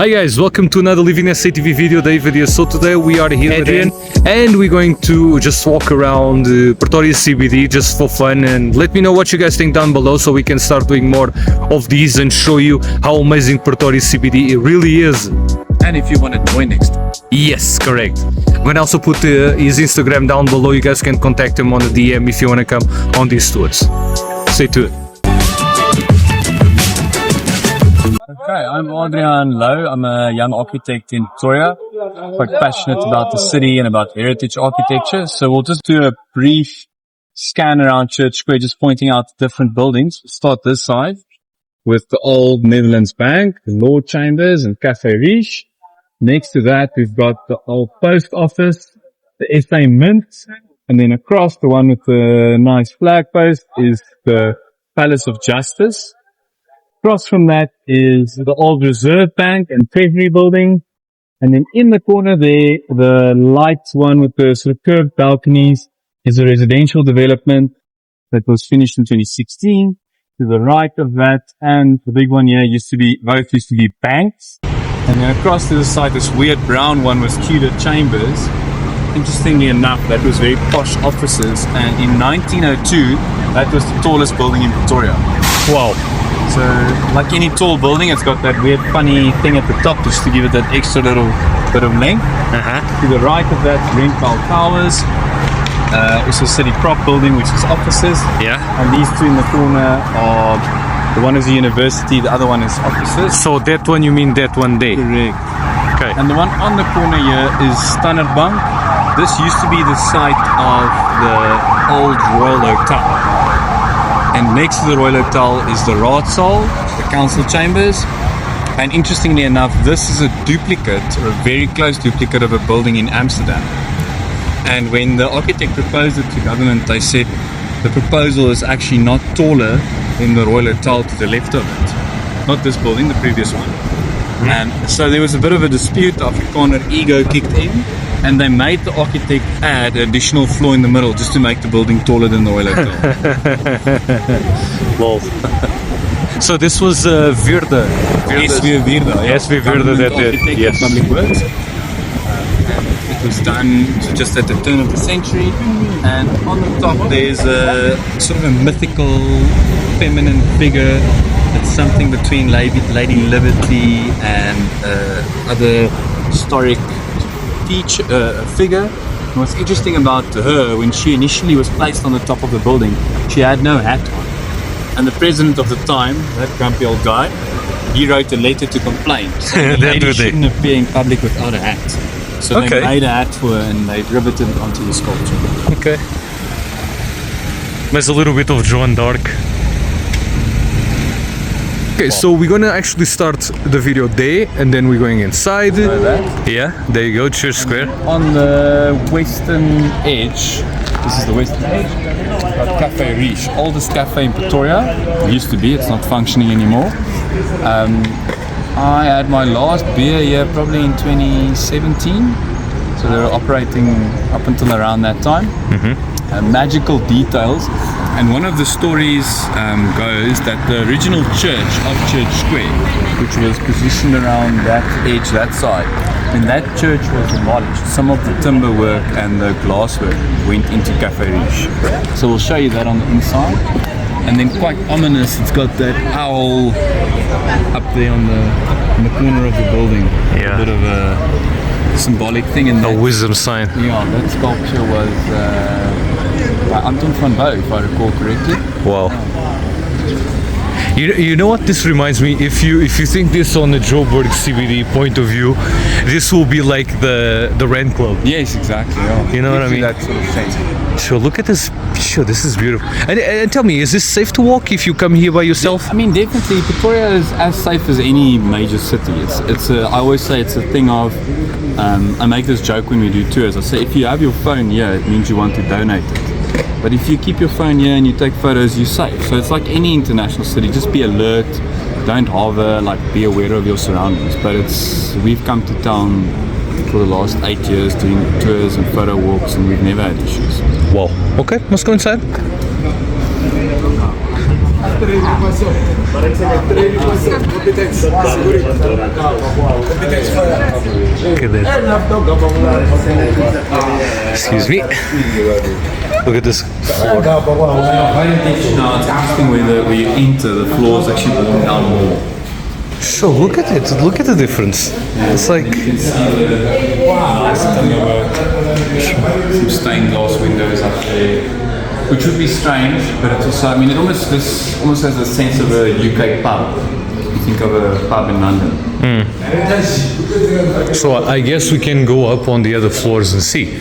Hi guys, welcome to another Living SATV video. David here. So today we are here with Adrian and we're going to just walk around Pretoria CBD just for fun, and let me know what you guys think down below so we can start doing more of these and show you how amazing Pretoria CBD it really is. And if you want to join next time. Yes, correct. I'm going to also put his Instagram down below. You guys can contact him on the DM if you want to come on these tours. Stay tuned. Okay, I'm Adrian Lowe. I'm a young architect in Pretoria, quite passionate about the city and about heritage architecture. So we'll just do a brief scan around Church Square, just pointing out different buildings. We'll start this side with the old Netherlands Bank, the Law Chambers and Cafe Riche. Next to that, we've got the old post office, the SA Mint, and then across the one with the nice flag post is the Palace of Justice. Across from that is the old Reserve Bank and Treasury building. And then in the corner there, the light one with the sort of curved balconies is a residential development that was finished in 2016. To the right of that, and the big one here both used to be banks. And then across to the side, this weird brown one was Tudor Chambers. Interestingly enough, that was very posh offices. And in 1902, that was the tallest building in Pretoria. Wow. So, like any tall building, it's got that weird funny thing at the top just to give it that extra little bit of length. To the right of that, Renpal Towers. Also City Prop building, which is offices. Yeah. And these two in the corner are, the one is a university, the other one is offices. So that one, you mean that one there? Correct. Okay. And the one on the corner here is Standard Bank. This used to be the site of the old Royal Hotel. And next to the Royal Hotel is the Raadsaal, the council chambers. And interestingly enough, this is a duplicate, or a very close duplicate of a building in Amsterdam. And when the architect proposed it to government, they said the proposal is actually not taller than the Royal Hotel to the left of it. Not this building, the previous one. And so there was a bit of a dispute. The Afrikaner ego kicked in, and they made the architect add an additional floor in the middle just to make the building taller than the Royal Hotel. Wow. So this was Virde. SV Virde. Yes, we Virde that did. Yes. Public Works. It was done just at the turn of the century, and on the top there's a sort of a mythical feminine figure. It's something between Lady Liberty and other historic figure. And what's interesting about her, when she initially was placed on the top of the building, she had no hat on. And the president of the time, that grumpy old guy, he wrote a letter to complain. So the lady shouldn't appear in public without a hat. So they made a hat for her and they riveted it onto the sculpture. Okay. There's a little bit of Joan d'Arc. Okay, so we're gonna actually start the video there and then we're going inside. Yeah, there you go, Church Square. On the western edge, this is the western edge, got Cafe Riche, oldest cafe in Pretoria. It used to be, it's not functioning anymore. I had my last beer here probably in 2017, so they were operating up until around that time. Magical details, and one of the stories goes that the original church of Church Square, which was positioned around that edge, that side, when that church was demolished, some of the timber work and the glass work went into Cafe Riche. So we'll show you that on the inside. And then quite ominous, it's got that owl up there in the corner of the building. Yeah. A bit of a symbolic thing. And a wisdom sign. Yeah, that sculpture was by Anton van Boo, if I recall correctly. Wow. You know what this reminds me? If you think this on the Joburg CBD point of view, this will be like the Rent Club. Yes, exactly. Yeah. You know what I mean? That sort of sense. So look at this. Sure, this is beautiful. And tell me, is this safe to walk if you come here by yourself? I mean, definitely. Pretoria is as safe as any major city. I always say it's a thing of. I make this joke when we do tours. I say if you have your phone here, it means you want to donate it. But if you keep your phone here and you take photos, you're safe. So it's like any international city. Just be alert. Don't hover. Like, be aware of your surroundings. But we've come to town for the last 8 years doing tours and photo walks, and we've never had issues. Wow. Okay, let's go inside. Look at that. Excuse me. Look at this. Now it's interesting where you enter, the floor is actually worn down more. So look at it. Look at the difference. It's like You can see the nice some stained glass windows up there, which would be strange, but it's also, I mean, this almost has a sense of a UK pub. You think of a pub in London. so. I guess we can go up on the other floors and see.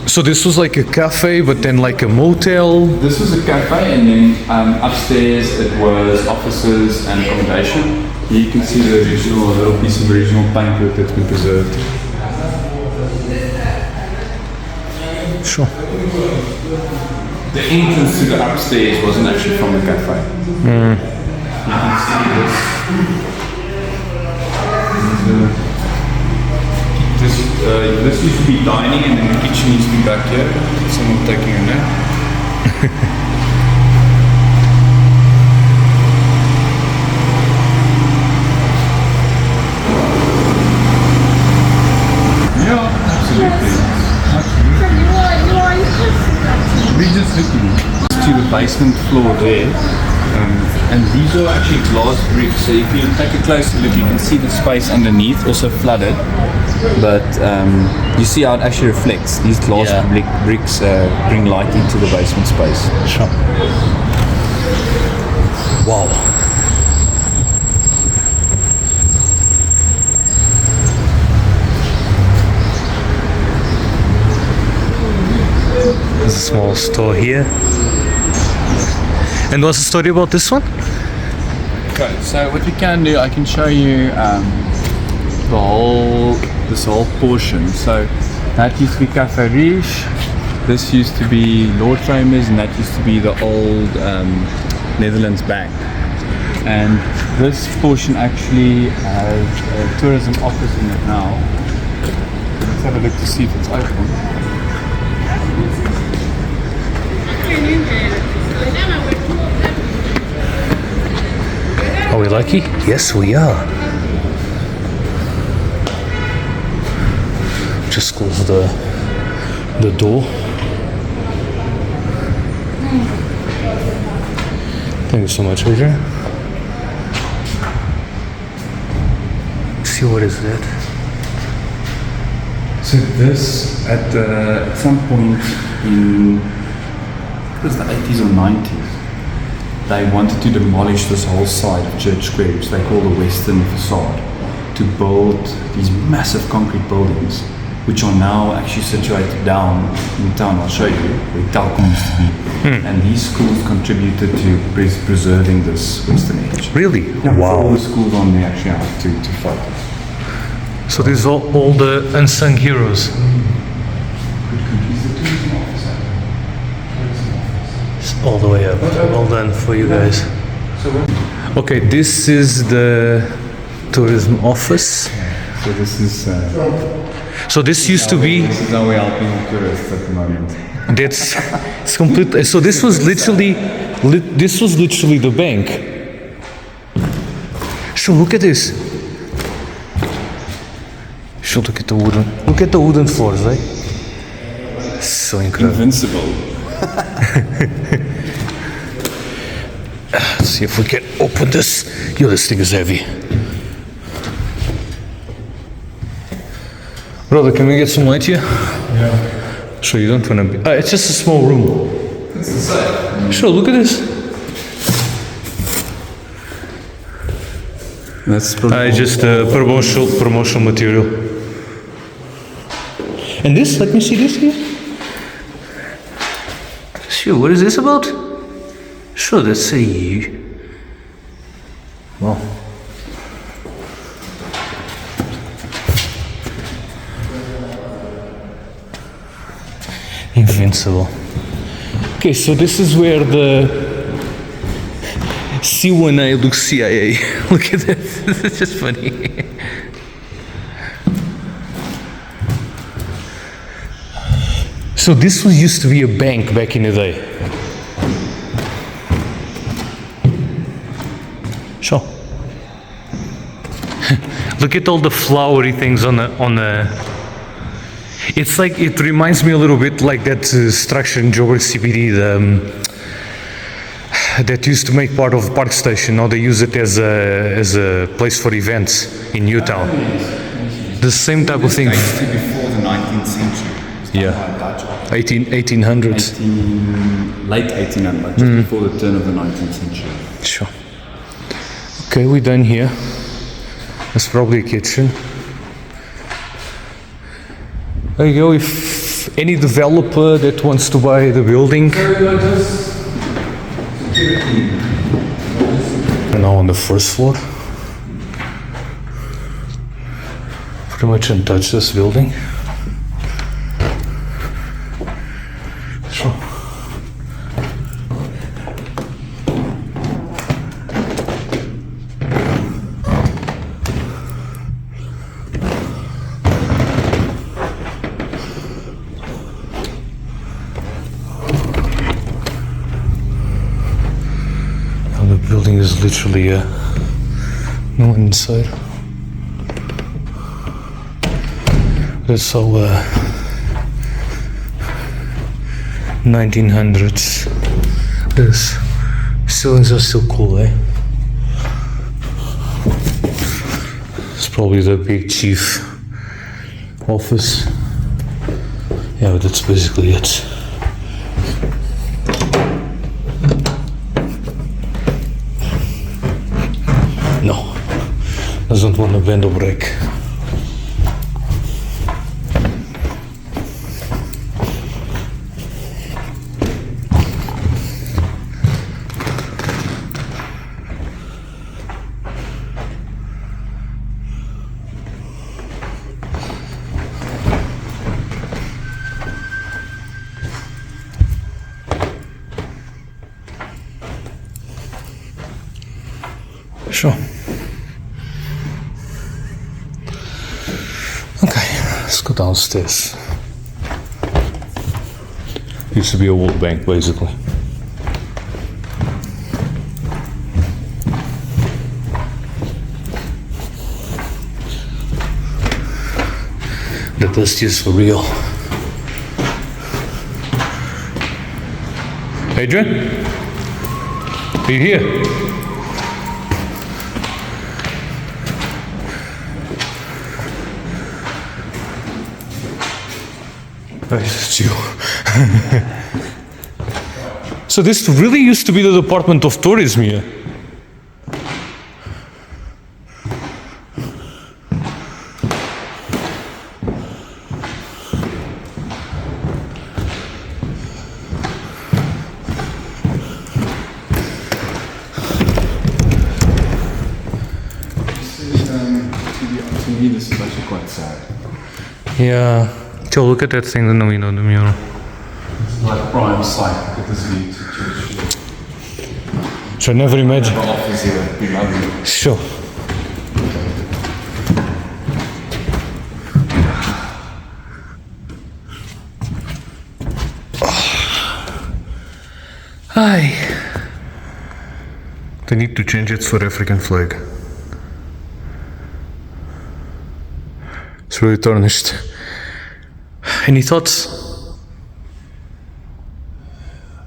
So this was like a cafe, but then like a motel. This was a cafe, and then upstairs it was offices and accommodation. Here you can see the original, a little piece of original paintwork that's been preserved. Sure. The entrance to the upstairs wasn't actually from the cafe. You can see this. This used to be dining, and then the kitchen used to be back here. Someone taking a nap. Yeah, absolutely. We just looking to the basement floor there, and these are actually glass bricks. So if you take a closer look, you can see the space underneath, also flooded. But you see how it actually reflects. These glass bricks bring light into the basement space. Sure. Wow. There's a small store here. And what's the story about this one? Okay, so what we can do, I can show you this whole portion. So that used to be Cafe Riche, this used to be Lord Framers, and that used to be the old Netherlands Bank. And this portion actually has a tourism office in it now. Let's have a look to see if it's open. Are we lucky? Yes, we are. Just close the door. Thank you so much, Adrian. See, what is that? So this, at some point in, it was the 80s or 90s, they wanted to demolish this whole side of Church Square, which they call the Western Facade, to build these massive concrete buildings, which are now actually situated down in town. I'll show you where Telkom used to be. And these schools contributed to preserving this western edge. Really? Yeah, Wow. all the schools on there actually have to fight. So these are all the unsung heroes. It's all the way up. Well done for you guys. Okay, this is the tourism office. So this is... So this used to be. This is how we're helping all tourists at the moment. It's complete. So this was literally the bank. So look at this. So look at the wooden floors, right? So incredible. Invincible. Let's see if we can open this. Yo, this thing is heavy. Brother, can we get some light here? Yeah. Sure, you don't want to be... it's just a small room. It's inside. Sure, look at this. That's probably Just promotional material. And this, let me see this here. Sure, what is this about? Sure, that's a... Wow. Invincible. Okay, so this is where the C1A looks CIA. Look at this. This is just funny. So this was used to be a bank back in the day. Look at all the flowery things on the. It's like, it reminds me a little bit like that structure in Joburg CBD, that used to make part of Park Station. Now they use it as a place for events in Newtown. The same type of thing. Before the 19th century. Yeah. 1800s. Late 1800s, just before the turn of the 19th century. Sure. Okay, we're done here. That's probably a kitchen. There you go. If any developer that wants to buy the building. And now on the first floor. Pretty much untouched, this building. Sure. The building is literally no one inside. That's all 1900s. This ceilings are still cool, eh? It's probably the big chief office. Yeah, but that's basically it. No, doesn't want to bend or break. Sure. Okay, let's go downstairs. Used to be a World Bank, basically. The dust is for real. Adrian? Are you here? It's you. So this really used to be the Department of Tourism here. To me, this is actually quite sad. Yeah. Joe, look at that thing in the window, the mural. It's like prime site. Look at this view to Church. Which I never imagined. The office here, be lovely. Sure. Hi. They need to change it for African flag. It's really tarnished. Any thoughts?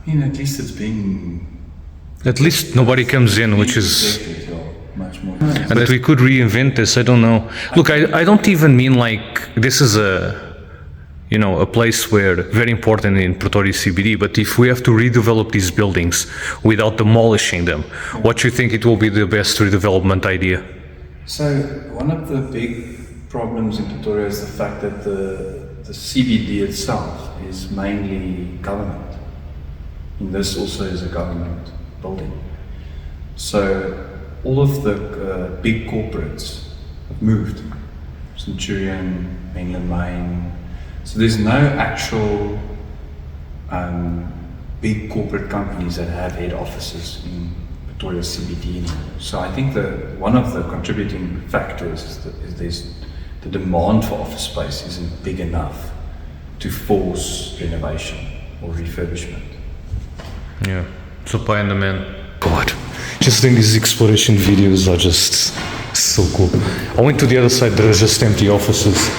I mean, at least it's being... At least nobody comes in, which is... much more. And that we could reinvent this, I don't know. Look, I don't even mean like this is a place where very important in Pretoria CBD, but if we have to redevelop these buildings without demolishing them, what do you think it will be the best redevelopment idea? So, one of the big problems in Pretoria is the fact that the CBD itself is mainly government. And this also is a government building. So all of the big corporates have moved. Centurion, Mainland Main. So there's no actual big corporate companies that have head offices in Pretoria CBD anymore. So I think one of the contributing factors is there's the demand for office space isn't big enough to force renovation or refurbishment. Yeah, supply and demand. God, just think these exploration videos are just So cool. I went to the other side, there are just empty offices.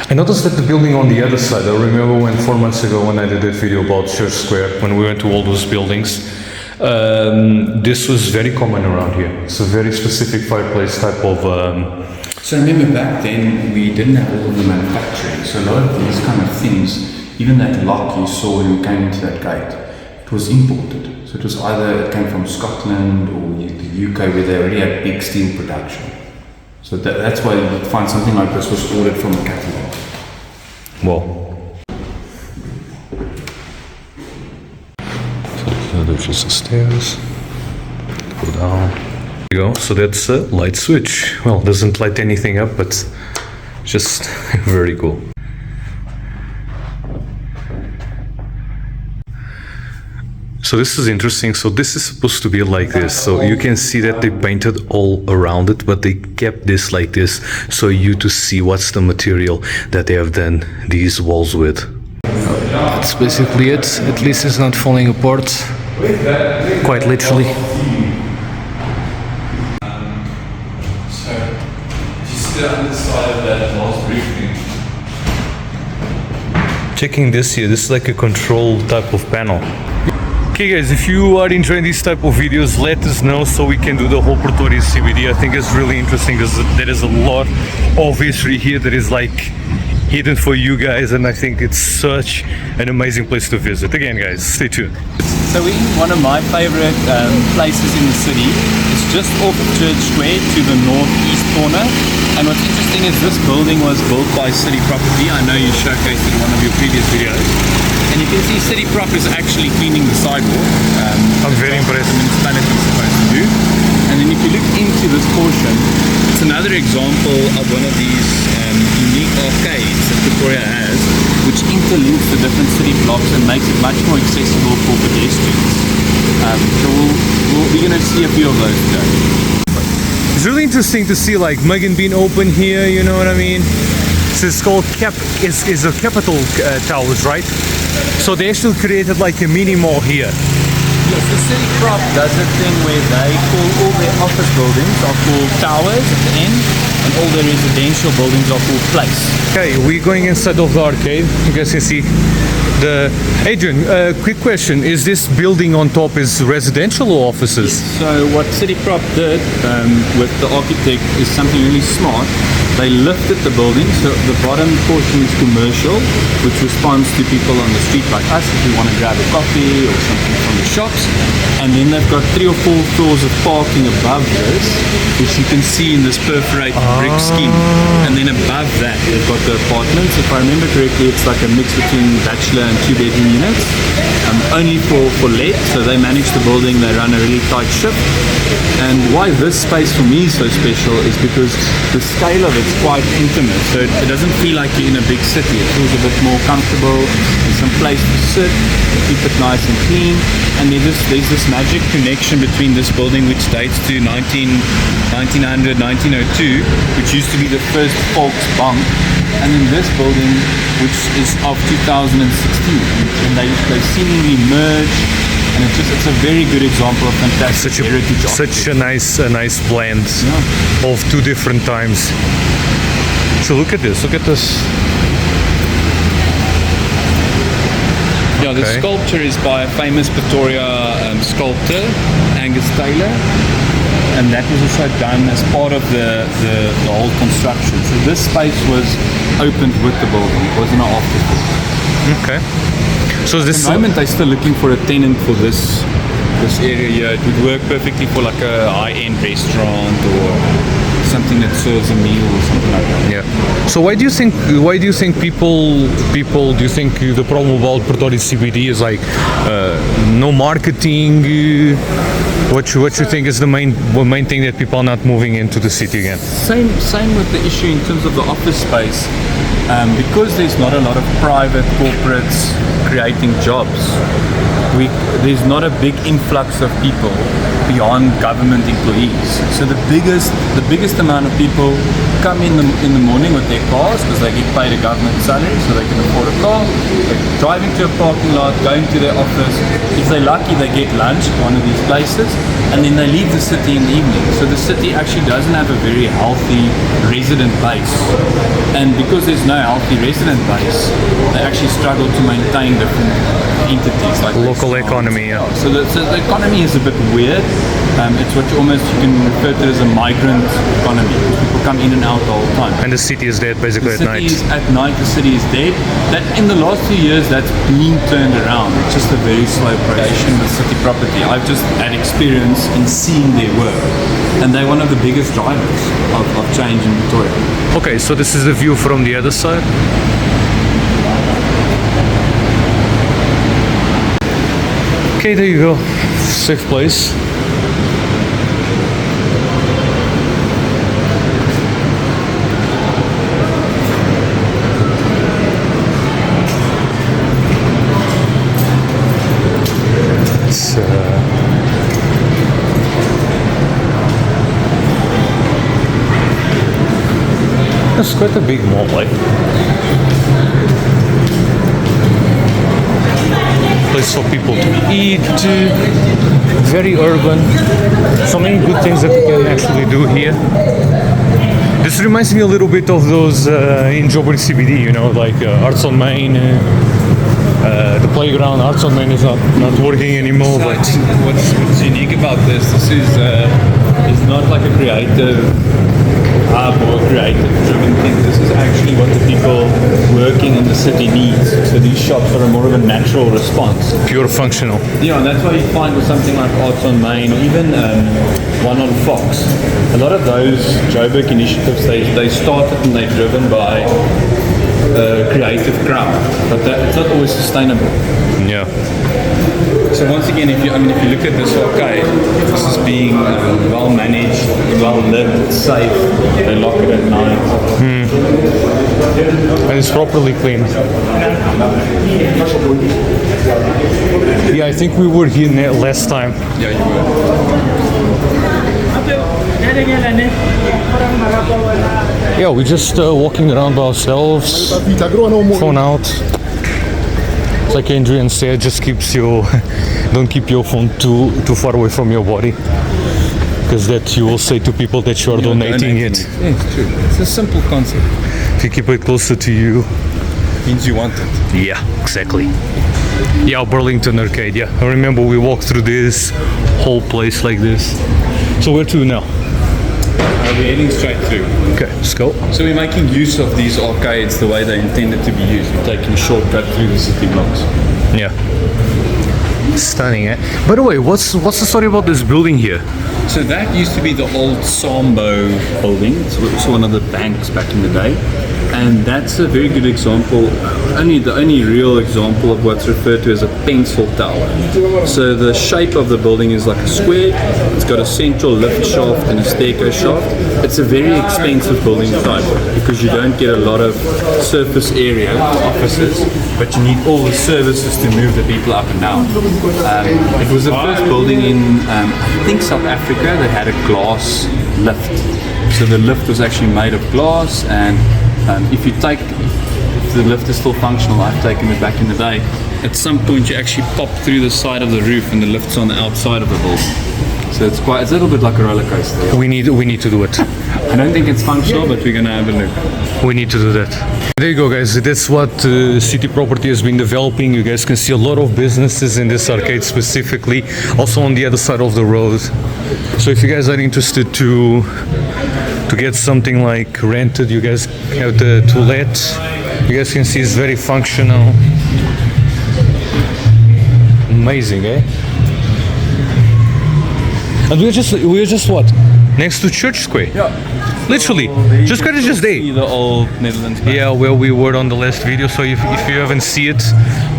I noticed that the building on the other side, I remember when 4 months ago when I did that video about Church Square, when we went to all those buildings, this was very common around here. It's a very specific fireplace type of... So remember back then, we didn't have all of the manufacturing. So a lot of these kind of things, even that lock you saw when you came into that gate, it was imported. So it was either it came from Scotland or the UK where they already had big steel production. So that's why you'd find something like this was ordered from a catalogue. Well, so there's just the stairs. Go down. There you go. So that's a light switch. Well, doesn't light anything up, but just very cool. So this is interesting. So this is supposed to be like this. So you can see that they painted all around it, but they kept this like this so you to see what's the material that they have done these walls with. That's basically it. At least it's not falling apart. Quite literally. So just the underside of that last briefing. Checking this here, this is like a control type of panel. Okay guys, if you are enjoying these type of videos, let us know so we can do the whole Pretoria CBD. I think it's really interesting because there is a lot of history here that is like hidden for you guys, and I think it's such an amazing place to visit. Again guys, stay tuned. So we're in one of my favorite places in the city. It's just off of Church Square to the northeast corner. And what's interesting is this building was built by City Property. I know you showcased it in one of your previous videos. And you can see City Prop is actually cleaning the sidewalk. I'm very impressed. The municipality is supposed to do. And then if you look into this portion, it's another example of one of these unique arcades that Pretoria has, which interlinks the different city blocks and makes it much more accessible for pedestrians. So we're going to see a few of those today. It's really interesting to see like Megan being open here, you know what I mean? So it's called is a Capital Towers, right? So they actually created like a mini mall here. Yes, the City Prop does a thing where they call all their office buildings are called towers at the end, and all their residential buildings are called place. Okay, we're going inside of the arcade. You guys can see the... Adrian, quick question. Is this building on top is residential or offices? Yes. So what City Prop did with the architect is something really smart. They lifted the building, so the bottom portion is commercial, which responds to people on the street like us if we want to grab a coffee or something from the shops. And then they've got 3 or 4 floors of parking above this, which you can see in this perforated brick scheme. And then above that, they've got the apartments. If I remember correctly, it's like a mix between bachelor and 2-bedroom units, only for let. So they manage the building, they run a really tight ship. And why this space for me is so special is because the scale of it's quite intimate, so it doesn't feel like you're in a big city. It feels a bit more comfortable. There's some place to sit, keep it nice and clean, and there's this magic connection between this building, which dates to 1900, 1902, which used to be the first Volksbank, and then this building, which is of 2016, and they seemingly merge. And it's a very good example of fantastic heritage. Such a nice blend of 2 different times. So look at this. Yeah, the sculpture is by a famous Pretoria sculptor, Angus Taylor, and that was also done as part of the whole construction. So this space was opened with the building. It wasn't an afterthought. Okay. So at the moment they're still looking for a tenant for this area here. It would work perfectly for like a high-end restaurant or something that serves a meal or something like that. Yeah. So why do you think people do you think the problem about Pretoria CBD is like no marketing? What you think is the main thing that people are not moving into the city again? Same with the issue in terms of the office space. Because there's not a lot of private corporates creating jobs, there's not a big influx of people beyond government employees. So the biggest amount of people come in the morning with their cars because they get paid a government salary, so they can afford a car. They drive into a parking lot, go into their office. If they're lucky, they get lunch at one of these places, and then they leave the city in the evening. So the city actually doesn't have a very healthy resident base, and because there's no healthy resident base, they actually struggle to maintain different entities like Local economy, yeah. So the economy is a bit weird. It's what you can refer to as a migrant economy. People come in and out all the time. And the city is dead basically at night. At night, the city is dead. That in the last few years, that's been turned around. It's just a very slow progression with city property. I've just had experience in seeing their work, and they're one of the biggest drivers of change in Pretoria. Okay, so this is the view from the other side. Okay, there you go. Safe place. It's quite a big mall, like. Place for people to eat, very urban. So many good things that you can actually do here. This reminds me a little bit of those in Joburg CBD, you know, like Arts on Main. The playground, Arts on Main is not working anymore. So but I think what's unique about this is not like a creative hub or creative driven thing. This is actually what the people working in the city needs. So these shops are more of a natural response. pure functional. Yeah, and that's why you find with something like Arts on Main or even one on Fox, a lot of those Joburg initiatives, they started and they're driven by a creative crowd, but it's not always sustainable. Yeah. So once again, if you look at this arcade, this is being well managed, well lit, it's safe. They lock it at night. And it's properly cleaned. Yeah, I think we were here last time. Yeah, you were. Yeah, we're just walking around by ourselves, phone out. It's like Adrian said, just don't keep your phone too far away from your body, because that you will say to people that you are donating it. Yeah, it's true. It's a simple concept. If you keep it closer to you, Means you want it. yeah, exactly. Yeah, Burlington Arcade, yeah. I remember we walked through this whole place like this. So where to now? We're heading straight through. Okay, let's go. So we're making use of these arcades the way they're intended to be used. We're taking a shortcut through the city blocks. Yeah. Stunning, eh? By the way, what's the story about this building here? So that used to be the old Sambo building. It was one of the banks back in the day. And that's a very good example, the only real example of what's referred to as a pencil tower. So the shape of the building is like a square. It's got a central lift shaft and a staircase shaft. It's a very expensive building type because you don't get a lot of surface area offices, but you need all the services to move the people up and down. It was the first building in, I think, South Africa that had a glass lift. So the lift was actually made of glass, and if the lift is still functional, I've taken it back in the day, at some point you actually pop through the side of the roof and the lift's on the outside of the building. So it's a little bit like a roller coaster. We need to do it. I don't think it's functional, but we're going to have a look. We need to do that. There you go, guys. That's what City Property has been developing. You guys can see a lot of businesses in this arcade specifically, also on the other side of the road. So if you guys are interested to get something like rented, you guys have the to let. You guys can see it's very functional. Amazing, eh? And we're just what? Next to Church Square. Yeah. Literally. Just there. The old Netherlands bank. Yeah, where we were on the last video. So if you haven't seen it,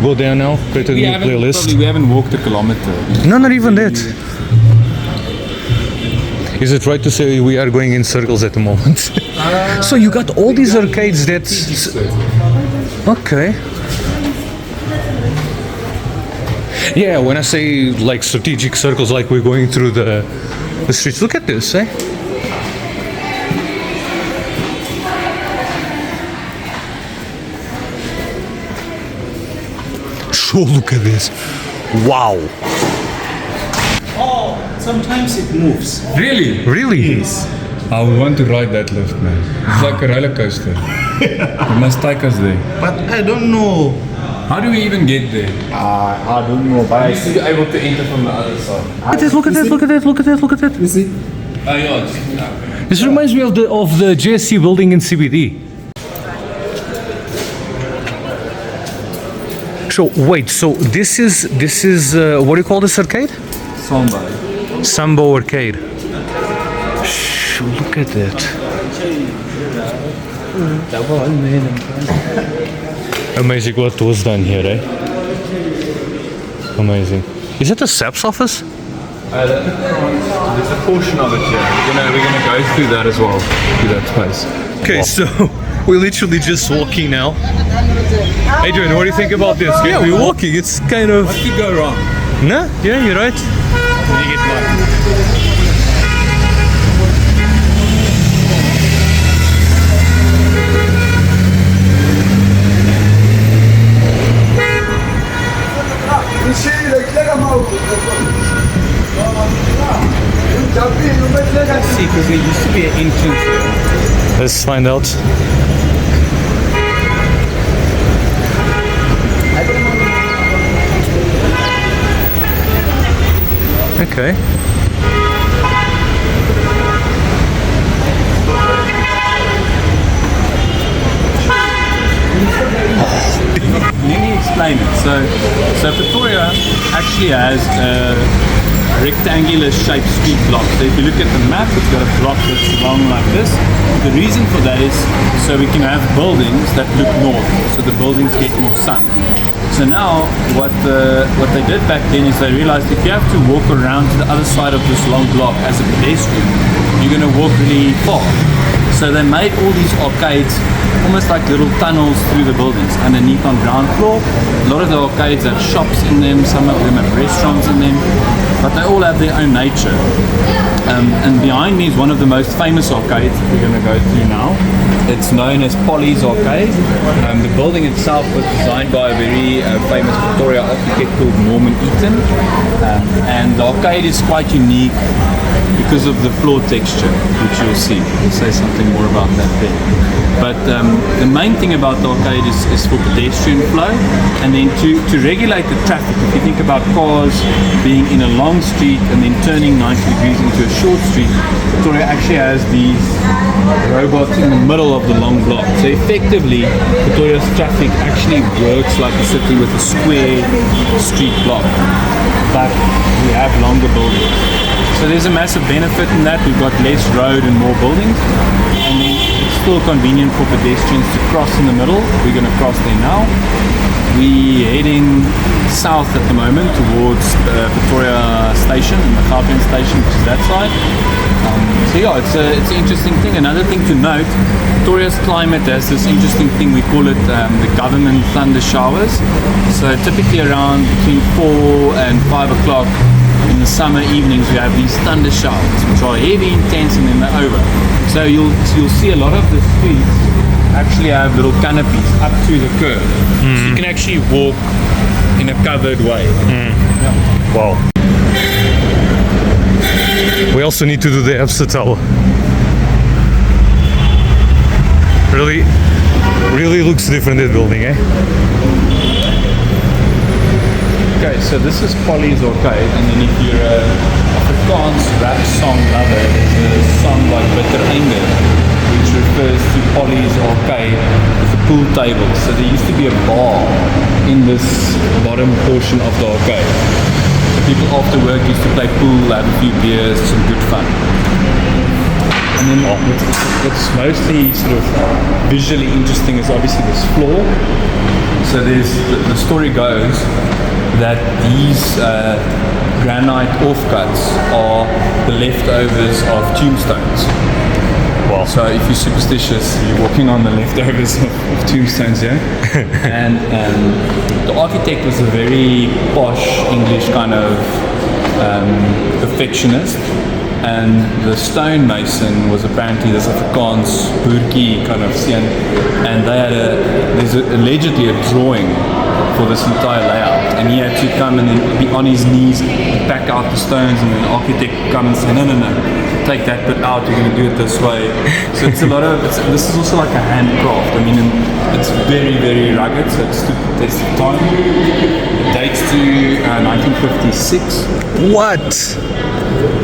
go there now. Create a new playlist. We haven't walked a kilometer. No, not even that. Is it right to say we are going in circles at the moment? So you got all these arcades that... Okay. Yeah, when I say like strategic circles, like we're going through the streets. Look at this, eh? So look at this. Wow. Oh, sometimes it moves. Really? Really? Yes. I would want to ride that lift, man. It's like a roller coaster. You must take us there. But I don't know. How do we even get there? I don't know. But I Are you able to enter from the other side? Look at this, look at this, look at this, look at this, look at this. you see. Oh yeah. This reminds me of the JSC building in CBD. So wait, so this is what do you call this arcade? Samba. Sambo arcade. Look at that. Amazing what was done here, eh? Amazing. Is that the SAP's office? There's a portion of it here. We're gonna go through that as well, through that space. Okay, so we're literally just walking now. Adrian, what do you think about this? Yeah, we're walking. It's kind of. What could go wrong? Nah, yeah, you're right. You get lucky. See, because there used to be an entrance there. Let's find out. Okay. Let me explain it. So Pretoria actually has a rectangular shaped street block. So if you look at the map, it's got a block that's long like this. The reason for that is so we can have buildings that look north, so the buildings get more sun. So now what they did back then is they realized if you have to walk around to the other side of this long block as a pedestrian, you're going to walk really far. So they made all these arcades almost like little tunnels through the buildings underneath on ground floor. A lot of the arcades have shops in them, some of them have restaurants in them, but they all have their own nature. And behind me is one of the most famous arcades that we're going to go through now. It's known as Polly's Arcade. The building itself was designed by a very famous Pretoria architect called Norman Eaton. And the arcade is quite unique because of the floor texture, which you'll see. We'll say something more about that there. But the main thing about the arcade is for pedestrian flow, and then to regulate the traffic. If you think about cars being in a long street and then turning 90 degrees into a short street, Pretoria actually has these robots in the middle of the long block. So effectively, Pretoria's traffic actually works like a city with a square street block, but we have longer buildings. So there's a massive benefit in that. We've got less road and more buildings, and then it's still convenient for pedestrians to cross in the middle. We're going to cross there now. We're heading south at the moment towards Pretoria Station, and the Gauteng Station, which is that side. So yeah, it's an interesting thing. Another thing to note, Pretoria's climate has this interesting thing, we call it the government thunder showers. So typically around between 4 and 5 o'clock in the summer evenings we have these thunder showers, which are heavy, intense, and then they're over. So you'll see a lot of the streets actually have little canopies up to the curb. So you can actually walk in a covered way. Yeah. Wow. We also need to do the Epsa Tower. Really looks different, that building, eh? Okay, so this is Polly's Arcade, and then if you're a Afrikaans rap song lover, there's a song by Bitter Anger, which refers to Polly's Arcade with a pool table. So there used to be a bar in this bottom portion of the arcade. People after work used to play pool, have a few beers, some good fun. And then what's mostly sort of visually interesting is obviously this floor. So there's the story goes that these granite offcuts are the leftovers of tombstones. Wow. So if you're superstitious, you're walking on the leftovers of tombstones, yeah? And the architect was a very posh English kind of perfectionist, and the stonemason was apparently this Afrikaans boertjie kind of scene, and they had there's allegedly a drawing for this entire layout, and he had to come and then be on his knees, back out the stones, and then the architect come and say, no, take that bit out, you're going to do it this way. So it's a lot of, this is also like a handcraft. I mean, it's very, very rugged, so it's stood the test of time. It dates to 1956. What?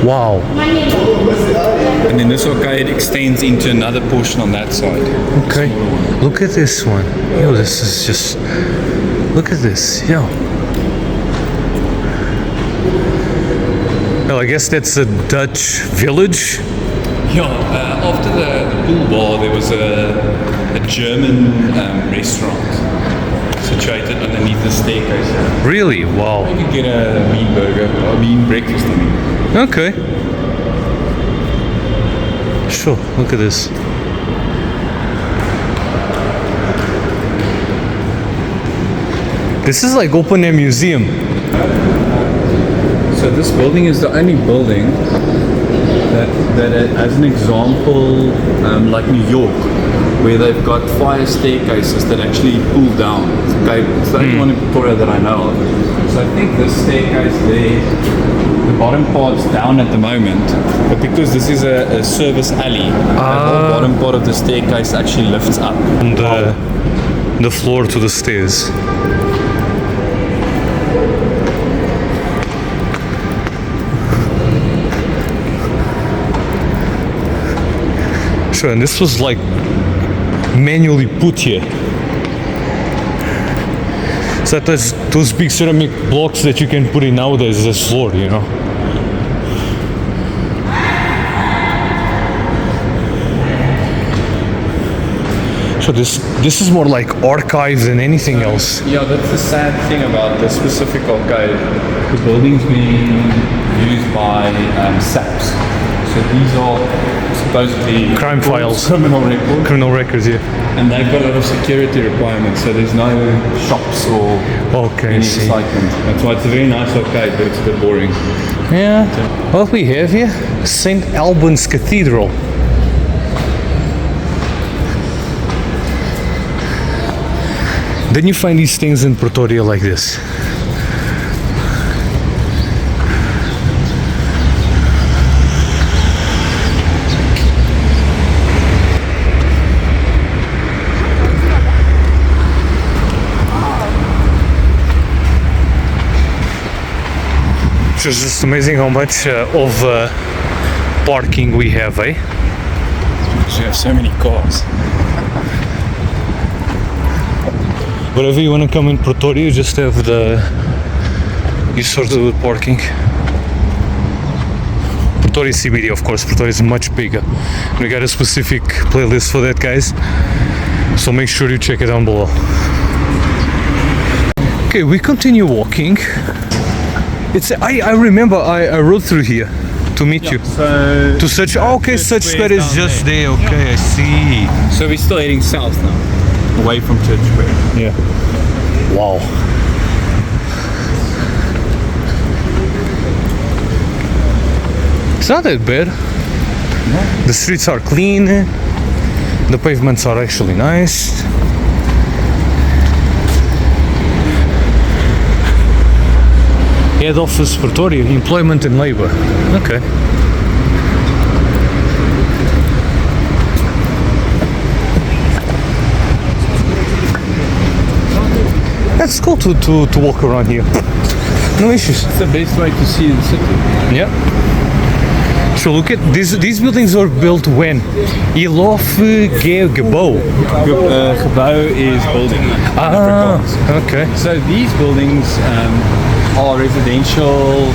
Wow. And then this arcade extends into another portion on that side. Okay. Look at this one. Yo, this is just... Look at this. Yo. Well, I guess that's a Dutch village. Yeah, after the pool bar, there was a German restaurant situated underneath the staircase. Really? Wow. You could get a mean burger, or mean breakfast, I mean. Okay. Sure, look at this. This is like open air museum. So this building is the only building that as an example, like New York, where they've got fire staircases that actually pull down. Okay, it's the only one in Pretoria that I know of. So I think this staircase there, the bottom part's down at the moment, but because this is a service alley, the whole bottom part of the staircase actually lifts up. From the floor to the stairs. Sure, and this was like manually put here. So that is those big ceramic blocks that you can put in nowadays as floor, you know. So this is more like archive than anything else. Yeah, that's the sad thing about this specific arcade. The building's being used by SAPs. So these are supposedly Crime files. criminal records, Criminal records, yeah. and they've got a lot of security requirements. So there's no shops or Okay, I any see. excitement. That's why it's a very nice arcade, but it's a bit boring. Yeah. What we have here, St. Albans Cathedral. Then you find these things in Pretoria like this. It's just amazing how much of parking we have, eh? So you have so many cars. Wherever you want to come in Pretoria, you just have you sort of with parking. Pretoria CBD, of course. Pretoria is much bigger. We got a specific playlist for that, guys. So make sure you check it down below. Okay, we continue walking. I remember I rode through here to meet you. So To search. Oh, okay, Such Square is down just there. there. Okay, I see. So we're still heading south now, away from Church Square. Yeah. Wow. It's not that bad. No. The streets are clean. The pavements are actually nice. Head office Pretoria, employment and labor. Okay. That's cool to walk around here. No issues. It's the best way to see the city. Yeah. So look at these buildings were built when? Ilof Gebouw. Gebouw is building. Okay. So these buildings are residential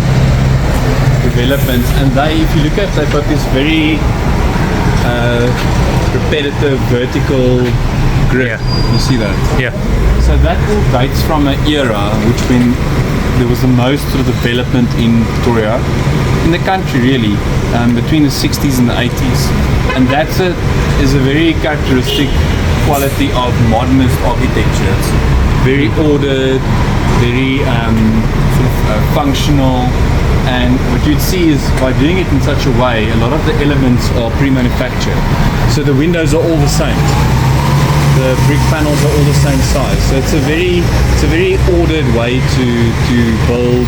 developments, and if you look at, they've got this very repetitive vertical grid. Yeah. You see that? Yeah. So that all dates from an era when there was the most sort of development in Pretoria, in the country really, between the 60s and the 80s. And that is a very characteristic quality of modernist architecture. It's very ordered, very functional, and what you'd see is by doing it in such a way, a lot of the elements are pre-manufactured. So the windows are all the same. the brick panels are all the same size. So it's a very ordered way to build.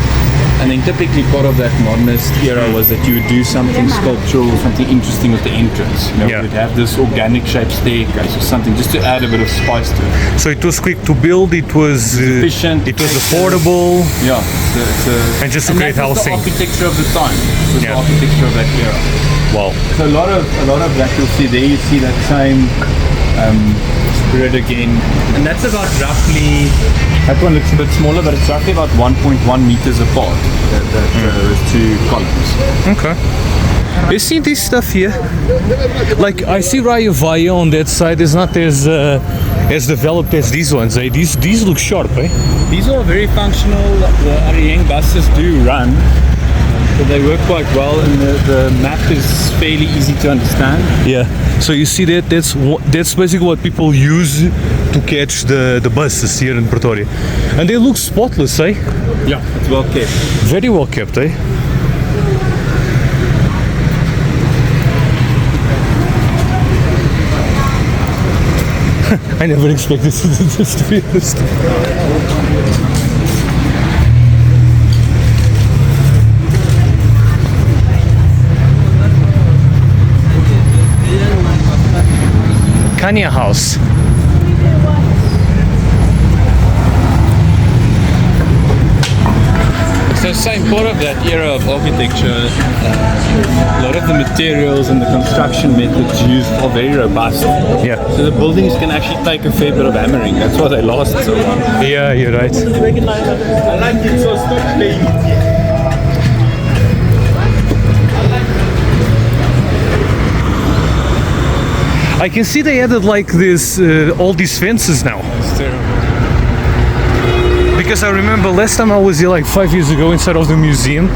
And then typically part of that modernist era was that you would do something sculptural, something interesting with the entrance. You know, Yeah. you'd have this organic shaped staircase or something just to add a bit of spice to it. So it was quick to build, it was Efficient, it was affordable, Yeah, and just a great that was housing. the architecture of the time. It was Yeah. the architecture of that era. Wow. So a lot of that you'll see there. You see that same spread again, and that's about roughly. That one looks a bit smaller, but it's roughly about 1.1 meters apart. Those two columns. Okay. You see this stuff here? Like I see Raya Vaya on that side is not as developed as these ones. Eh? These look sharp, eh? These are very functional. The Arieng buses do run, so they work quite well, and the map is fairly easy to understand. Yeah. So you see that's basically what people use to catch the buses here in Pretoria, and they look spotless, eh? Yeah, it's well kept. Very well kept, eh? I never expected this to be honest. Kanya House. So same part of that era of architecture, a lot of the materials and the construction methods used are very robust. Yeah. So the buildings can actually take a fair bit of hammering. That's why they last so long. Yeah, you're right. I like it, so stop playing it. I can see they added like this, all these fences now. It's terrible. Because I remember last time I was here like 5 years ago inside of the museum,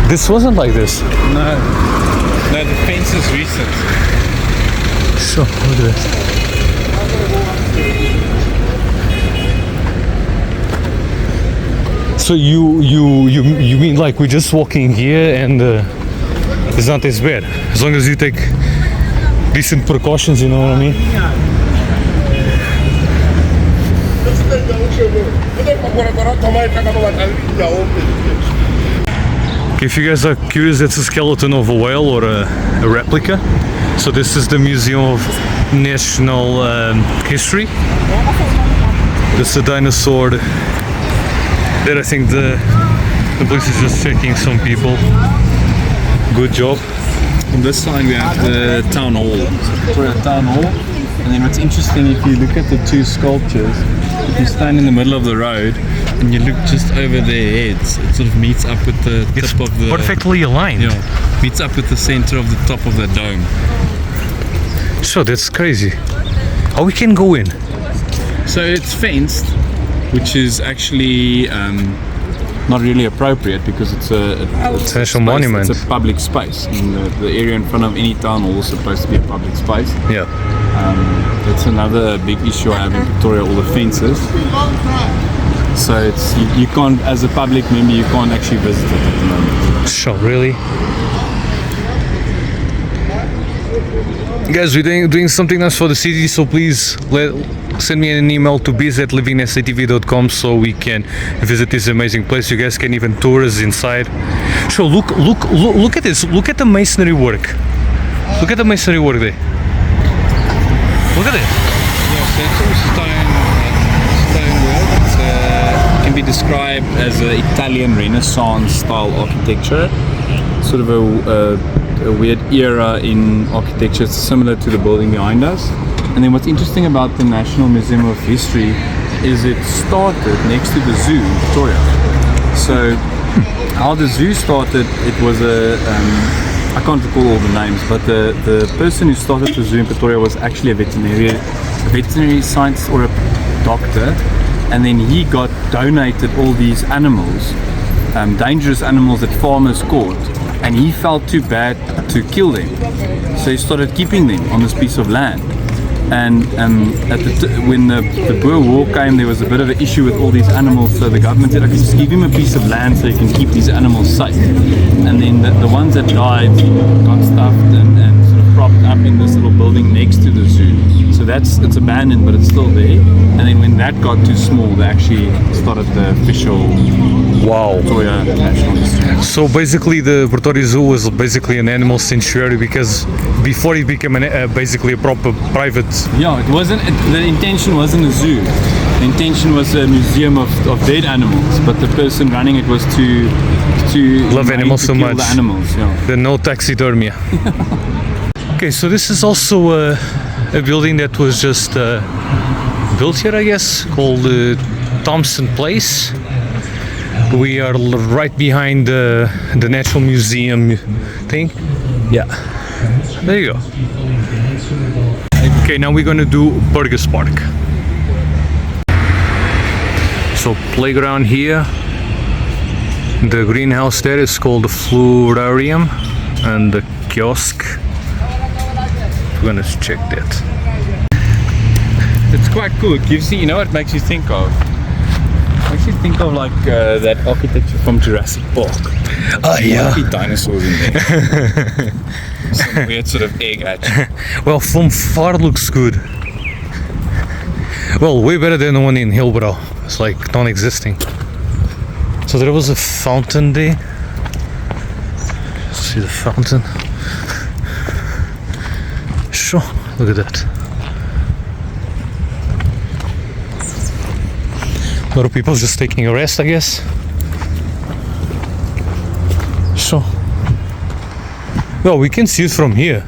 this wasn't like this. No, the fence is recent. So, look at that. So you mean like we're just walking here and it's not as bad as long as you take decent precautions, you know what I mean? If you guys are curious, it's a skeleton of a whale or a replica. So this is the Museum of National History. This is a dinosaur that I think the police is just checking some people. Good job. On this side we have the town hall. Pretoria town hall. And then what's interesting, if you look at the two sculptures, if you stand in the middle of the road and you look just over their heads, it sort of meets up with the tip of the... Perfectly aligned. Yeah, meets up with the center of the top of the dome. So that's crazy. How we can go in? So it's fenced, which is actually not really appropriate because it's a National space, monument. It's a public space, and the area in front of any town hall is supposed to be a public space. Yeah. That's another big issue I have in Pretoria, all the fences. So it's you can't, as a public member, you can't actually visit it at the moment. So really? Guys, we're doing something nice for the city, so please send me an email to biz@livingasatv.com so we can visit this amazing place. You guys can even tour us inside. So look at this. Look at the masonry work. Look at the masonry work there. Look at it. Yeah, so it's all stonework. It can be described as an Italian Renaissance style architecture. Sort of a weird era in architecture, it's similar to the building behind us. And then what's interesting about the National Museum of History is it started next to the zoo in Pretoria. So how the zoo started, it was I can't recall all the names, but the person who started the zoo in Pretoria was actually a veterinary scientist or a doctor, and then he got donated all these animals, dangerous animals that farmers caught, and he felt too bad to kill them, so he started keeping them on this piece of land. And when the Boer War came, there was a bit of an issue with all these animals, so the government said, okay, just give him a piece of land so he can keep these animals safe. And then the ones that died got stuffed and sort of propped up in this little building next to the zoo. So it's abandoned, but it's still there. And then when that got too small, they actually started the official Wow. Pretoria National Zoo. So basically the Pretoria Zoo was basically an animal sanctuary because before it became basically a proper private... Yeah, it wasn't. The intention wasn't a zoo. The intention was a museum of dead animals, but the person running it was to Love animals so kill much. the animals, yeah. The no taxidermia. Okay, so this is also a building that was just built here, I guess, called Thompson Place. We are right behind the National Museum thing. Yeah, there you go. Okay, now we're gonna do Burgers Park. So playground here. The greenhouse there is called the Florarium, and the kiosk. We're gonna check that. It's quite cool. It gives you know what it makes you think of? It makes you think of like that architecture from Jurassic Park. Oh yeah. Might be dinosaurs in there. Some weird sort of egg hatch. Well, from far looks good. Well, way better than the one in Hillbrow. It's like non-existing. So there was a fountain there. See the fountain. Sure, look at that. A lot of people just taking a rest, I guess. Sure. Well, we can see it from here.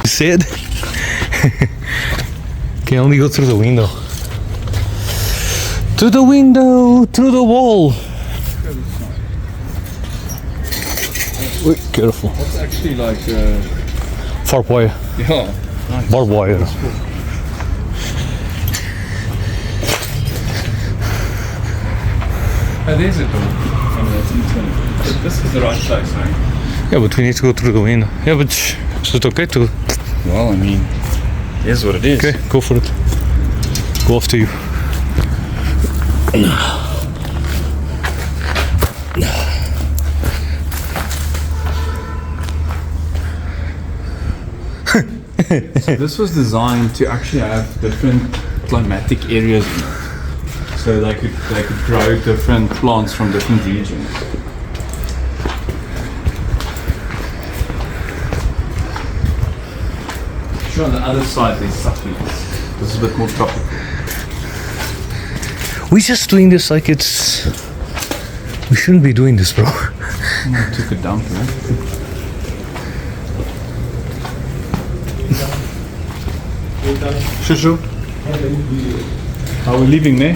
Said can only go through the window. To the window, through the wall. Wait, careful. That's actually like Barbed wire. yeah. Barbed wire. Oh, there's a door. I mean, that's internal. This is the right place, right? Yeah, but we need to go through the window. Yeah, but is it okay to? Well, I mean, here's what it is. Okay, go for it. Go after you. So this was designed to actually have different climatic areas in it. So they could grow different plants from different regions. Sure, on the other side there's succulents. This is a bit more tropical. We're just doing this like it's... We shouldn't be doing this, bro. I took a dump, right? Shushu. How are we leaving there?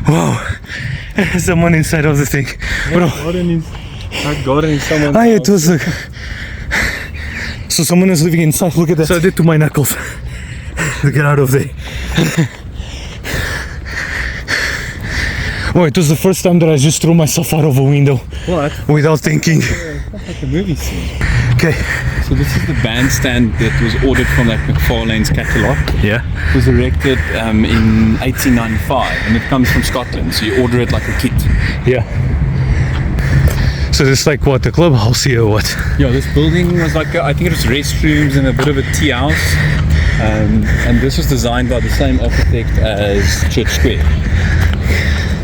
Wow. Someone inside of the thing. Bro. Garden is someone. Ah, it was so someone is living inside. Look at that. So I did to my knuckles. Get out of there. Oh, it was the first time that I just threw myself out of a window. What? Without thinking. It's like a movie scene. Okay. So this is the bandstand that was ordered from that McFarlane's catalogue. Yeah. It was erected in 1895 and it comes from Scotland, so you order it like a kit. Yeah. So this is like what, the clubhouse here or what? Yeah, this building was like, I think it was restrooms and a bit of a tea house. And this was designed by the same architect as Church Square.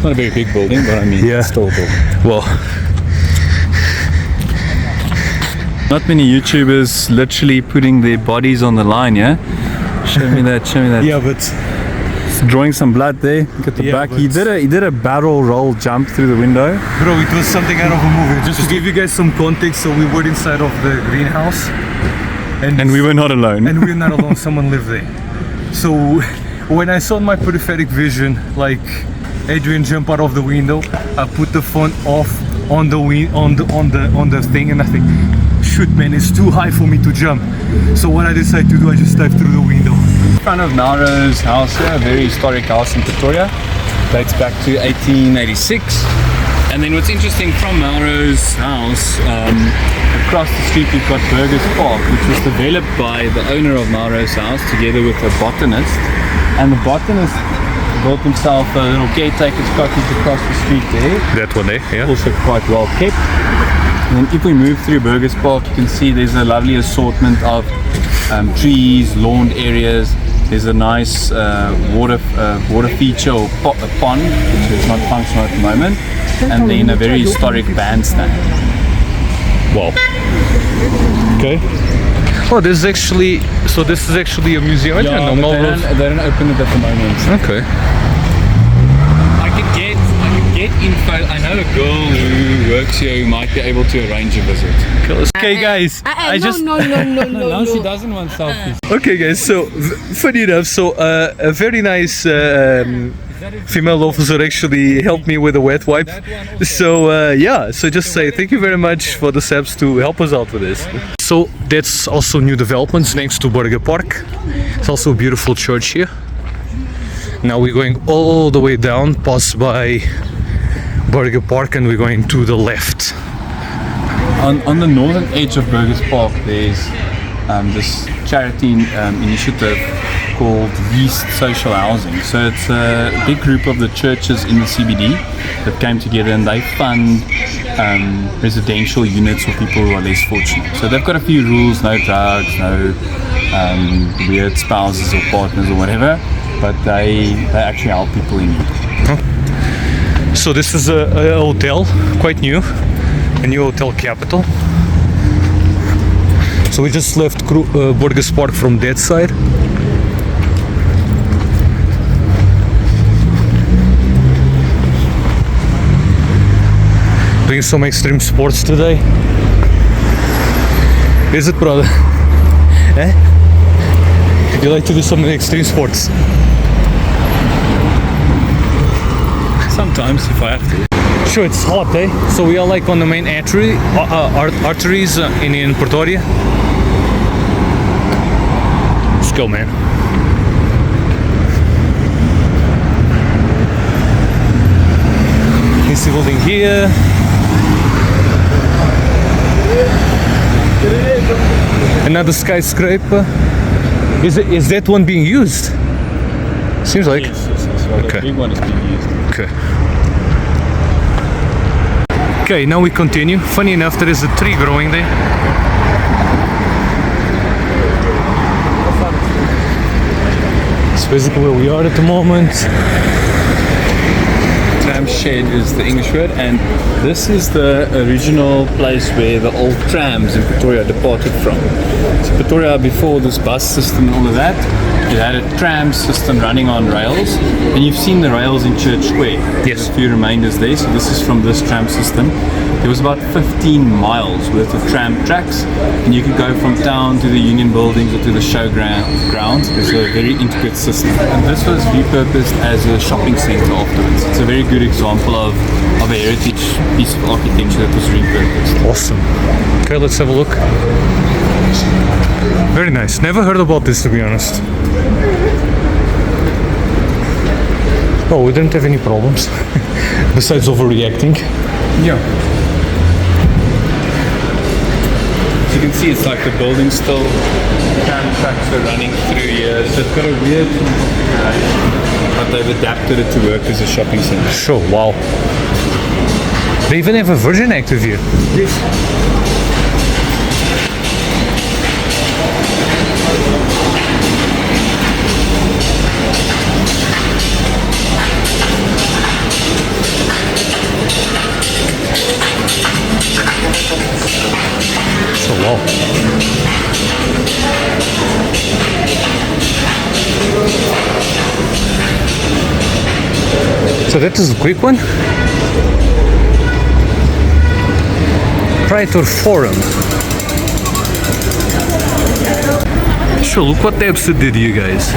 Not a very big building, but I mean, Yeah. it's still a building. Well, Not many YouTubers literally putting their bodies on the line, yeah? Show me that, show me that. yeah, but Drawing some blood there. Look at the Yeah, back. but- He did a barrel roll jump through the window. bro, it was something out of a movie. Just to give you guys some context, so we were inside of the greenhouse, And we were not alone. and we're not alone. Someone lived there. So when I saw my peripheral vision, like Adrian jump out of the window, I put the phone off on the thing, and I think, shoot, man, it's too high for me to jump. So what I decided to do, I just dived through the window. In front of Nauro's house here, a very historic house in Pretoria. Dates back to 1886. And then what's interesting from Melrose House, across the street we've got Burgers Park, which was developed by the owner of Melrose House together with a botanist. And the botanist built himself a little caretaker's cottage across the street there. That one there, yeah. Also quite well kept. And then if we move through Burgers Park, you can see there's a lovely assortment of trees, lawned areas. There's a nice water feature or a pond, which is not functional at the moment. And then a very historic bandstand. Wow. Okay. Oh, this is actually, so this is actually a museum. I didn't know Melrose. They don't open it at the moment. Okay. I could get info. I know a girl who works here who might be able to arrange a visit. Okay, guys. No, she doesn't want selfies. Okay, guys. So, funny enough, so a very nice female officer actually helped me with a wet wipe. So yeah, so just say thank you very much for the steps to help us out with this. So that's also new developments next to Burger Park. It's also a beautiful church here. Now we're going all the way down, pass by Burger Park, and we're going to the left. On the northern edge of Burgers Park, there's this charity initiative called East Social Housing. So it's a big group of the churches in the CBD that came together, and they fund residential units for people who are less fortunate. So they've got a few rules: no drugs, no weird spouses or partners or whatever, but they actually help people in need. So this is a hotel, quite new, a new hotel capital. So we just left Burgers Park from that side. Doing some extreme sports today. Is it, brother? Eh? Would you like to do some extreme sports? Sometimes, if I have to. Sure, it's hot, eh? So we are like on the main arteries in Pretoria. Let's go, man. Here's the building here. Another skyscraper. Is that one being used? Seems like. Yes. Okay. The big one is being used. Okay. Okay, now we continue. Funny enough, there is a tree growing there. It's basically where we are at the moment. Tram shed is the English word, and this is the original place where the old trams in Pretoria departed from. So Pretoria, before this bus system and all of that, you had a tram system running on rails, and you've seen the rails in Church Square. Yes. There's a few reminders there, so this is from this tram system. There was about 15 miles worth of tram tracks, and you could go from town to the Union buildings or to the showgrounds. It's a very intricate system. And this was repurposed as a shopping centre afterwards. It's a very good example of a heritage piece of architecture that was repurposed. Awesome. Okay, let's have a look. Very nice. Never heard about this, to be honest. Oh, we didn't have any problems besides overreacting. Yeah. As you can see, it's like the building still, tram tracks are running through here. So it's got a weird configuration, but they've adapted it to work as a shopping centre. Sure, wow. They even have a Virgin Active here. So wow. So that is a quick one. Pretoria Forum. Sure, look what they did, you guys.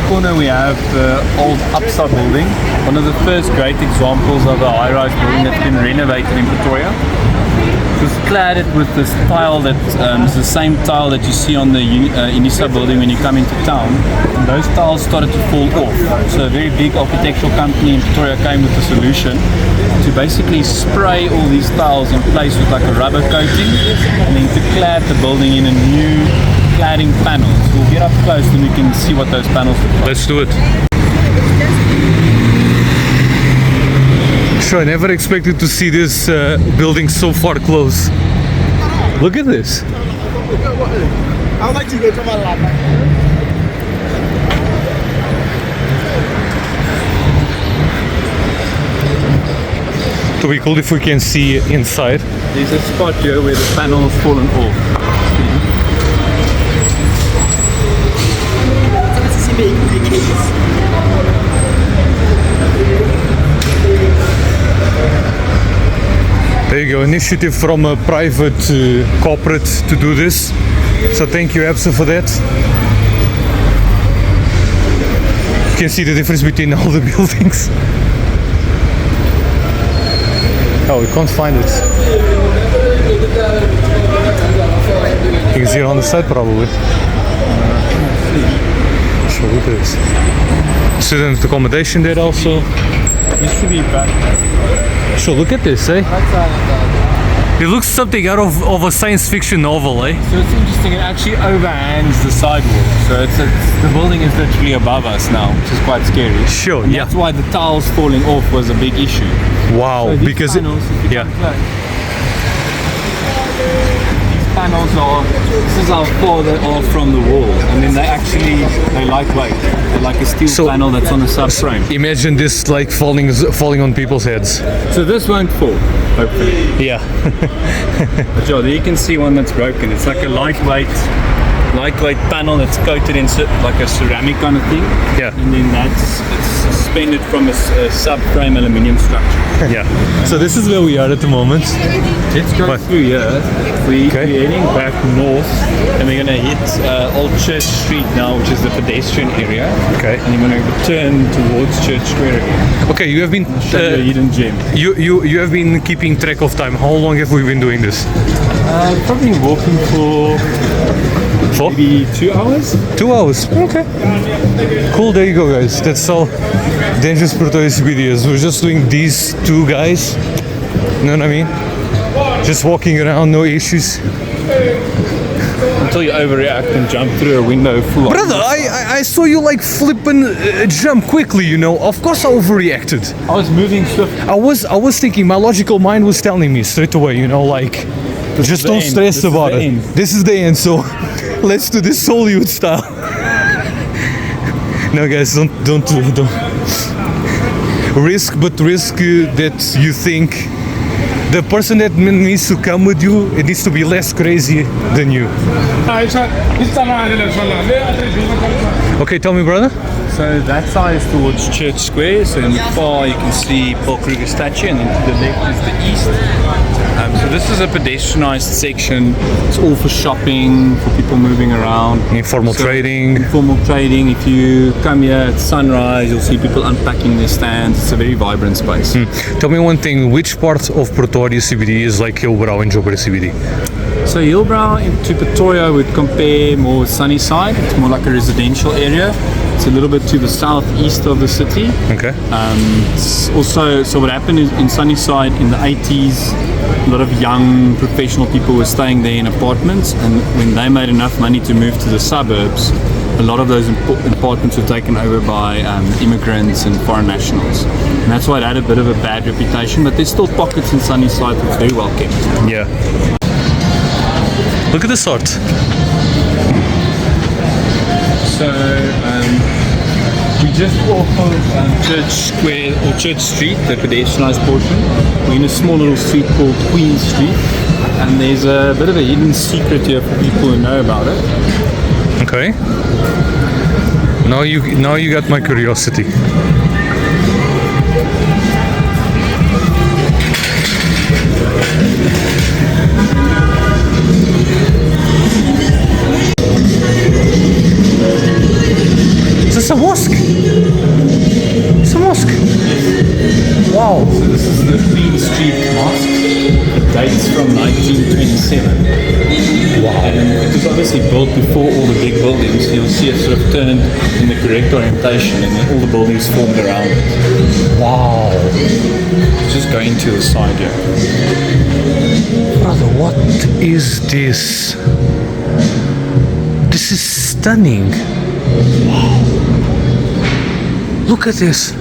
Corner we have the old Upsa building, one of the first great examples of a high-rise building that's been renovated in Pretoria. It was clad it with this tile that is the same tile that you see on the Unisa building when you come into town. And those tiles started to fall off. So a very big architectural company in Pretoria came with a solution to basically spray all these tiles in place with like a rubber coating and then to clad the building in a new cladding panels. We'll get up close and we can see what those panels look like. Let's do it. Sure, I never expected to see this building so far close. Look at this. I would like to go to my lab. To be cool if we can see inside. There's a spot here where the panel has fallen off. There you go, initiative from a private corporate to do this. So thank you Epsa for that. You can see the difference between all the buildings. Oh, we can't find it. You can see it on the side probably. Sure, look at this. Student accommodation there also. Used to be back. So look at this, eh? It looks something out of a science fiction novel, eh? So it's interesting, it actually overhangs the sidewalk. So it's the building is literally above us now, which is quite scary. Sure, And yeah. That's why the tiles falling off was a big issue. Wow, So these because panels, if you yeah. come close, these panels are, this is how far they are from the wall. And then they're lightweight. They're like a steel panel that's on a subframe. Imagine this like falling on people's heads. So this won't fall, hopefully. Yeah. But yeah, there you can see one that's broken. It's like a lightweight panel that's coated in like a ceramic kind of thing. Yeah. And then it's suspended from a subframe aluminium structure. Yeah. So this is where we are at the moment. Let's go through here. We're heading back north and we're going to hit Old Church Street now, which is the pedestrian area. Okay. And we're going to turn towards Church Square again. Okay, you have been Show you a hidden gem. you have been keeping track of time. How long have we been doing this? Probably walking for maybe 2 hours. 2 hours. Okay. Cool. There you go, guys. That's all. Dangerous Pretoria CBD is. We're just doing these two guys. You know what I mean? Just walking around, no issues. Until you overreact and jump through a window full of... Brother, I saw you like flipping jump quickly. You know. Of course, I overreacted. I was moving swift. I was thinking. My logical mind was telling me straight away. You know, like just don't stress about it. This is the end. So let's do this Hollywood style. No, guys, don't risk, but risk that you think the person that needs to come with you, it needs to be less crazy than you. Okay, tell me, brother. So that side is towards Church Square. So in the far you can see Paul Kruger statue, and then to the left is the east. So this is a pedestrianised section. It's all for shopping, for people moving around. Informal trading. Informal trading. If you come here at sunrise, you'll see people unpacking their stands. It's a very vibrant space. Tell me one thing, which part of Pretoria CBD is like Hillbrow and Joburg CBD? So Hillbrow to Pretoria would compare more with Sunnyside. It's more like a residential area. It's a little bit to the southeast of the city. Okay. It's also, so what happened is in Sunnyside in the 80s, a lot of young professional people were staying there in apartments, and when they made enough money to move to the suburbs, a lot of those apartments were taken over by immigrants and foreign nationals. And that's why it had a bit of a bad reputation, but there's still pockets in Sunnyside that's very well kept. Yeah. Look at this art. So we just off of Church Square or Church Street, the pedestrianised portion. We're in a small little street called Queen Street, and there's a bit of a hidden secret here for people who know about it. Okay. Now you got my curiosity. Is this a mosque? It's a mosque. Wow. Wow. So this is the Queen Street Mosque. It dates from 1927. Wow. And it was obviously built before all the big buildings. You'll see it sort of turned in the correct orientation and then all the buildings formed around it. Wow. Just going to the side here. Brother, what is this? This is stunning. Wow. Look at this.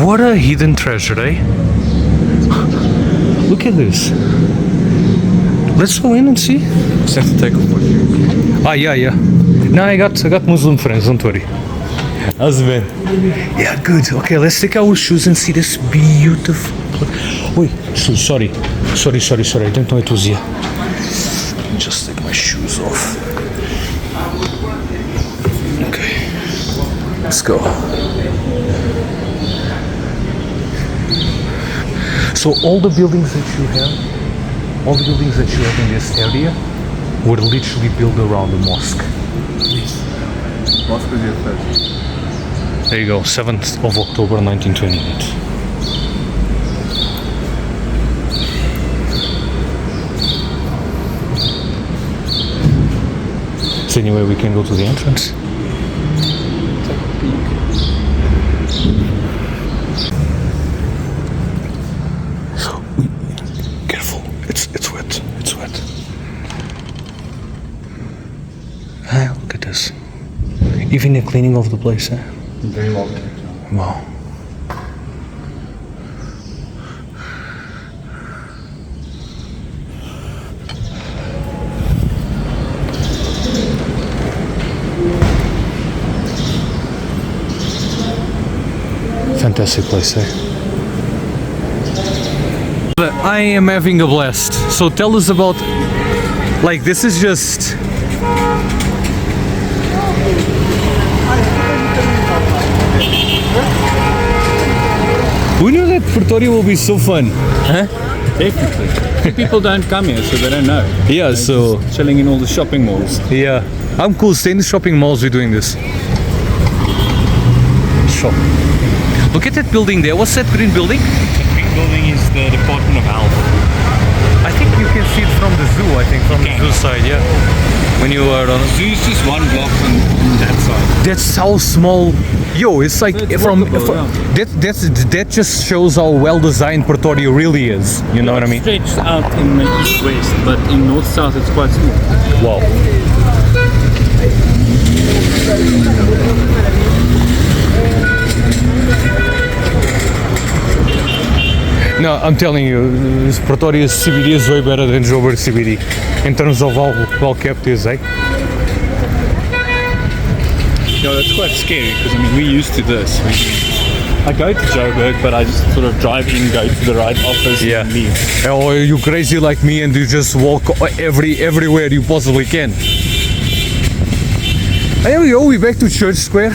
What a hidden treasure, eh? Look at this. Let's go in and see. Just have to take off what you. Ah, yeah. No, I got Muslim friends, don't worry. How's it been? Yeah, good. Okay, let's take our shoes and see this beautiful. Wait, sorry. I didn't know it was here. Just take my shoes off. Okay, let's go. So all the buildings that you have in this area were literally built around the mosque. Mosque was here first. There you go, 7th of October 1928. Is there any way we can go to the entrance? Careful, it's wet. Ah, look at this. Even the cleaning of the place, eh? Very well kept. Wow. Fantastic place, eh? I am having a blast. So tell us about, like, this is just... Who knew that Pretoria will be so fun? Huh? Definitely. People don't come here, so they don't know. Yeah, They're so... just chilling in all the shopping malls. Yeah. I'm cool. Stay in the shopping malls, we're doing this. Shop. Look at that building there. What's that green building? The big building is the Department of Health. I think you can see it from the zoo, from the zoo side, yeah. When you are on... Zoo's just one block on that side. That's how small... Yo, it's like It's from walkable, that just shows how well designed Pretoria really is. You know what I mean? Stretched out in the east-west, but in north-south it's quite small. Wow. No, I'm telling you, Pretoria CBD is way better than Joburg CBD in terms of how well kept it is, eh? Yeah, that's quite scary because I mean we're used to this. I go to Joburg, but I just sort of drive in, go to the right office, and leave. Or you crazy like me and you just walk everywhere you possibly can. There we go, we're back to Church Square.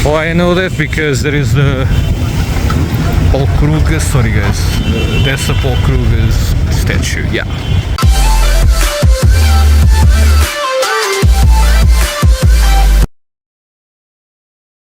Oh, I know that because there is the Paul Kruger, sorry guys, that's the Paul Kruger's statue, yeah.